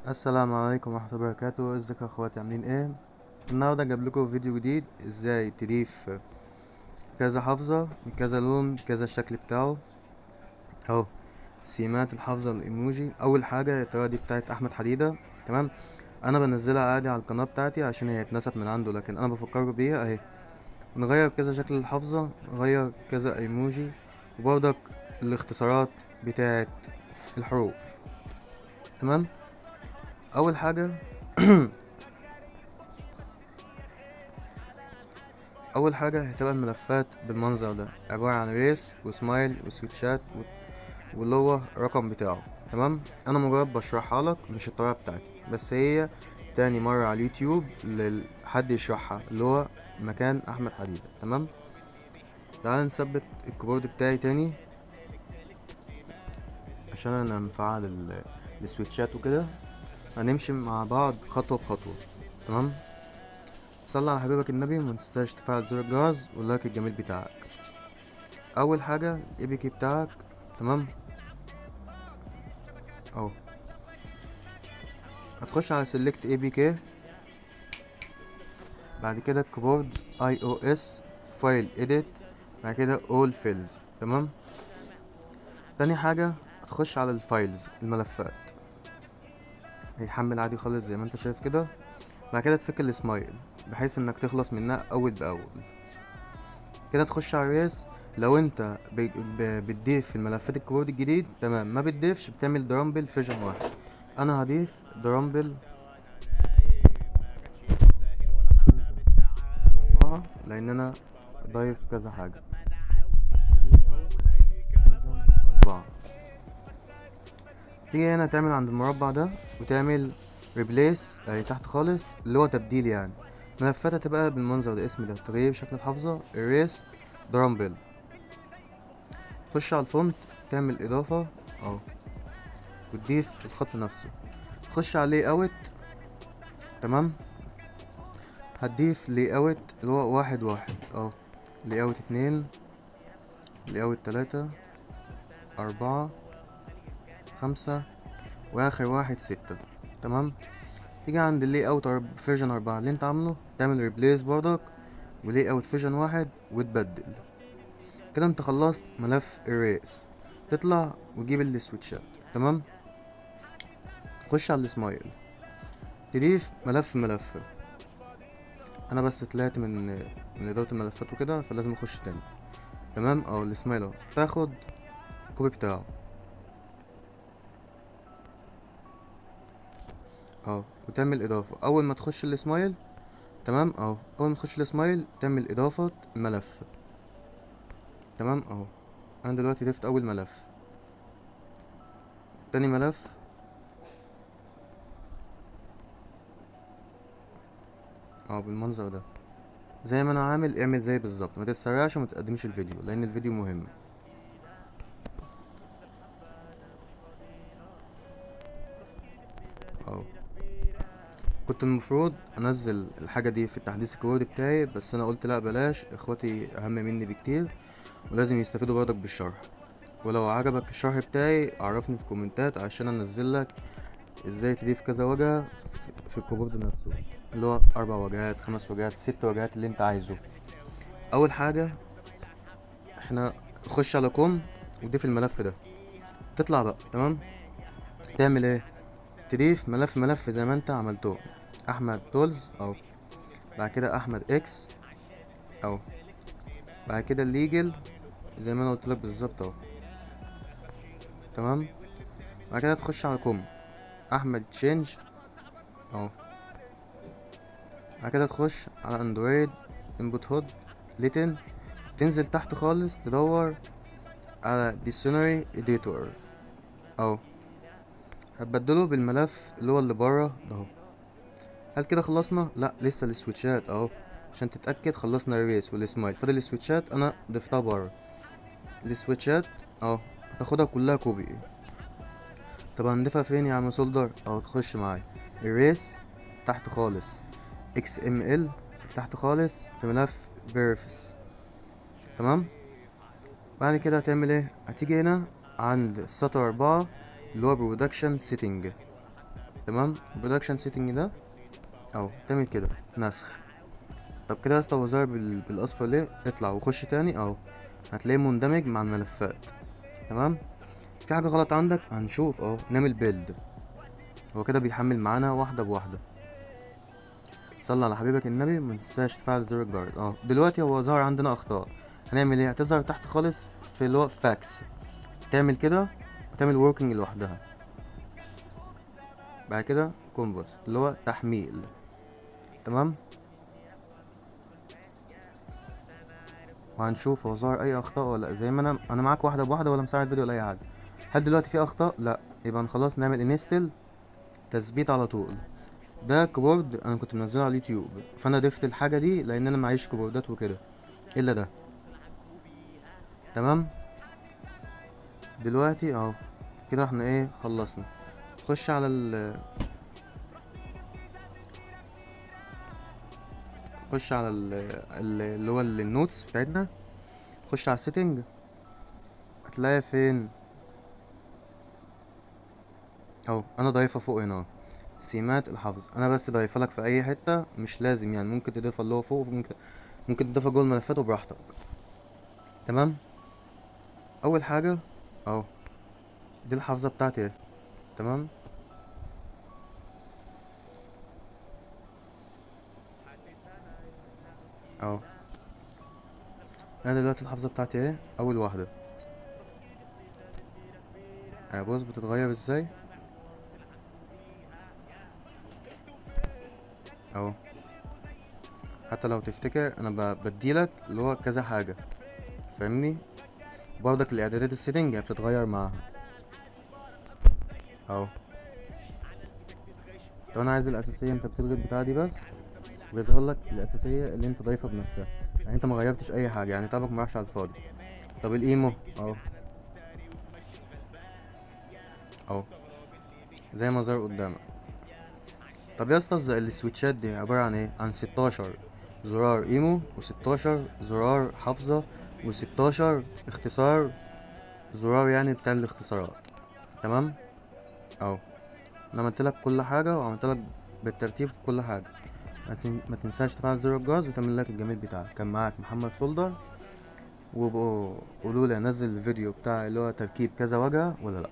السلام عليكم ورحمة الله وبركاته. ازيكم يا اخواتي، عاملين ايه؟ النهارده جايب لكم فيديو جديد ازاي تضيف كذا حافظة بكذا لون بكذا الشكل بتاعه اهو. سيمات الحافظة الايموجي، اول حاجة الطريقة دي بتاعت احمد حديدة. تمام. انا بنزلها عادي على القناة بتاعتي عشان هي اتنست من عنده، لكن انا بفكركم بيها اهي. نغير كذا شكل الحافظة، نغير كذا ايموجي، وبرضك الاختصارات بتاعت الحروف. تمام. اول حاجة اول حاجه هتبقى الملفات بالمنظر ده، عباره عن ريس وسمايل وسويتشات واللي هو الرقم بتاعه. تمام. انا مجرد بشرحها لك، مش الطريقه بتاعتي، بس هي تاني مره على اليوتيوب لحد يشرحها، اللي هو مكان احمد حديده. تمام. تعال نثبت الكيبورد بتاعي تاني عشان انا مفعل السويتشات وكده. هنمشي مع بعض خطوه بخطوه. تمام. صلي على حبيبك النبي، ومتنساش تفعل زر الجرس واللايك الجميل بتاعك. اول حاجه الاي بي كي بتاعك. تمام. اهو. هتخش على select APK، بعد كده الكيبورد iOS فايل edit، بعد كده all files. تمام. تاني حاجة هتخش على الفايلز الملفات، هيحمل عادي خالص زي ما انت شايف كده. بعد كده تفك السمايل بحيث انك تخلص منها اول باول. كده تخش على الريس. لو انت بتضيف في الملفات الكيبورد الجديد تمام، ما بتضيفش بتعمل درامبل فيرجن واحد. انا هضيف درامبل لان انا ضايف كذا حاجة. أربعة. تيجي هنا تعمل عند المربع ده وتعمل ريبليس اهي تحت خالص، اللي هو تبديل يعني. ملفاتها تبقى بالمنظر ده، اسم ده تغيير شكل الحافظة erase درامبل. تخش على الفونت، تعمل اضافة اهو، وتضيف الخط نفسه. تخش على layout اوت. تمام. هتضيف layout اوت اللي هو واحد واحد اهو، layout اوت اتنين، layout اوت تلاتة، أربعة، خمسة، واخر واحد ستة. تمام. تيجي عند اللي اوت فيرجن 4 اللي انت عامله، تعمل ريبليس برضك ولي اوت فيرجن واحد وتبدل. كده انت خلصت ملف الريس. تطلع وتجيب السويتشات. تمام. خش على السمايل، تضيف ملف. انا بس طلعت من اداره الملفات وكده، فلازم اخش تاني. تمام. او السمايل اهو، تاخد كوبي بتاعه اهو، وتعمل اضافه اول ما تخش السمايل. تمام. اهو اول ما تخش السمايل تعمل اضافه ملف. تمام. اهو انا دلوقتي ضفت اول ملف، تاني ملف اه بالمنظر ده. زي ما انا عامل اعمل زي بالظبط، ما تتسرعش وما تقدمش الفيديو لان الفيديو مهم. اه كنت المفروض انزل الحاجه دي في التحديث الكيبورد بتاعي، بس انا قلت لا بلاش، اخواتي اهم مني بكتير ولازم يستفيدوا برضك بالشرح. ولو عجبك الشرح بتاعي عرفني في الكومنتات عشان انزل لك ازاي تضيف كذا وجهه في الكيبورد نفسه، اللي هو 4 وجهات 5 وجهات 6 وجهات اللي انت عايزه. اول حاجه احنا نخش على كوم وضيف الملف ده، تطلع بقى. تمام. تعمل ايه؟ تضيف ملف زي ما انت عملته، احمد تولز او، بعد كده احمد اكس او، بعد كده الليجل زي ما انا قلت لك بالظبط اهو. تمام. بعد كده تخش على كوم احمد تشينج اهو. بعد كده تخش على اندرويد انبوت هود ليتن، تنزل تحت خالص تدور على ديكشنري اديتور اهو، هتبدله بالملف اللي هو اللي بره ده اهو. هل كده خلصنا؟ لا لسه السويتشات اهو، عشان تتاكد خلصنا الريس والسمايل، فاضل السويتشات انا ضفتها بره. السويتشات اهو هتاخدها كلها كوبي. طب هنضيفها فين يا عم سولدر؟ اهو تخش معايا erase تحت خالص XML تحت خالص في ملف بريفس. تمام. بعد كده هتعمل ايه؟ هتيجي هنا عند سطر 4 اللي هو production setting، تمام. برودكشن سيتنج ده اهو تعمل كده نسخ. طب كده يا اسطى هو ظاهر بالاصفر ليه؟ اطلع وخش تاني اهو، هتلاقيه مندمج مع الملفات. تمام. في حاجه غلط عندك هنشوف اهو، نعمل بيلد. هو كده بيحمل معانا واحده بواحده. صلي على حبيبك النبي، منتنساش تفعل زر الجارد. دلوقتي هو ظهر عندنا اخطاء، هنعمل ايه؟ هتظهر تحت خالص في اللي هو فاكس، تعمل كده وتعمل وركينج لوحدها. بعد كده كومبوس اللي هو تحميل. تمام. وهنشوف هو ظهر اي اخطاء ولا لأ. زي ما انا معاك واحده بواحده، ولا مساعد فيديو ولا اي حاجه. هل دلوقتي في اخطاء؟ لا. يبقى خلاص نعمل انستل، تثبيت على طول. ده كيبورد انا كنت منزله على اليوتيوب، فانا ضفت الحاجه دي لان انا معيش كيبوردات وكده الا ده. تمام. دلوقتي اهو كده احنا ايه خلصنا. خش على خش على اللي هو النوتس بتاعتنا. خش على السيتنج، هتلاقي فين اهو، انا ضايفه فوق هنا اهو، سمات الحفظ. انا بس ضايفه لك في اي حته، مش لازم يعني، ممكن تضيفها اللي هو فوق، ممكن تضيفها جوه الملفات وبراحتك. تمام. اول حاجه اهو دي الحافظه بتاعتي اهي. تمام. اهو انا دلوقتي الحافظه بتاعتي اهي، اول واحده اهي. بص بتتغير ازاي اهو. حتى لو تفتكر انا بديلك اللي هو كذا حاجه، فاهمني؟ برضك الاعدادات السيتنج بتتغير معاها اهو. لو انا عايز الاساسيه انت بتلغي البتاعه دي بس، ويظهر لك الاساسيه اللي انت ضايفها بنفسها، يعني انت ما غيرتش اي حاجه، يعني تعبك ما راحش على الفاضي. طب الايمو اهو، اهو زي ما ظهر قدامك. طب يا اسطى السويتشات دي عباره عن ايه؟ عن 16 زرار ايمو، و16 زرار حافظه، و16 اختصار زرار يعني بتاع الاختصارات. تمام. اهو انا عملت لك كل حاجه، وعملت لك بالترتيب كل حاجه. ما تنساش تفعل زر الجرس وتعمل لك الجميل بتاعك. كان معاك محمد فولدر، وبقوا قولوا لي انزل الفيديو بتاع اللي هو تركيب كذا وجهه ولا لا.